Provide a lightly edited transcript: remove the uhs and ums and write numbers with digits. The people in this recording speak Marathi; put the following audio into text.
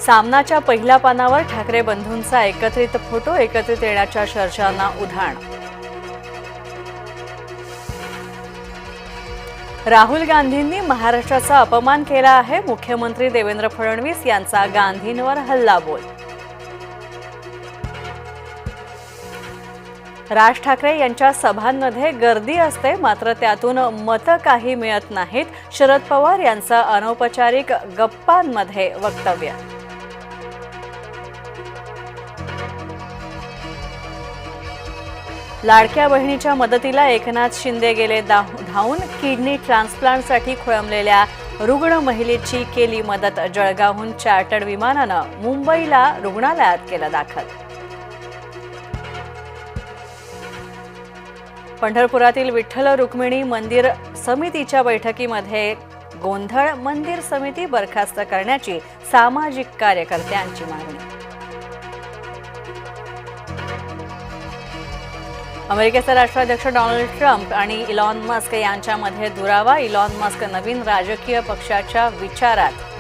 सामनाच्या पहिल्या पानावर ठाकरे बंधूंचा एकत्रित फोटो, एकत्रित येण्याच्या चर्चांना उधाण। राहुल गांधींनी महाराष्ट्राचा अपमान केला आहे, मुख्यमंत्री देवेंद्र फडणवीस यांचा गांधींवर हल्लाबोल। राज ठाकरे यांच्या सभांमध्ये गर्दी असते, मात्र त्यातून मतं काही मिळत नाहीत, शरद पवार यांचं अनौपचारिक गप्पांमध्ये वक्तव्य। लाडक्या बहिणीच्या मदतीला एकनाथ शिंदे गेले धावून, किडनी ट्रान्सप्लांटसाठी खोळंबलेल्या रुग्ण महिलेची केली मदत। जळगावहून चार्टर्ड विमानानं मुंबईला रुग्णालयात केलं दाखल। पंढरपुरातील विठ्ठल रुक्मिणी मंदिर समितीच्या बैठकीमध्ये गोंधळ, मंदिर समिती बरखास्त करण्याची सामाजिक कार्यकर्त्यांची मागणी। अमेरिकेचे राष्ट्राध्यक्ष डोनाल्ड ट्रम्प आणि इलॉन मस्क यांच्यामध्ये दुरावा, इलॉन मस्क नवीन राजकीय पक्षाच्या विचारात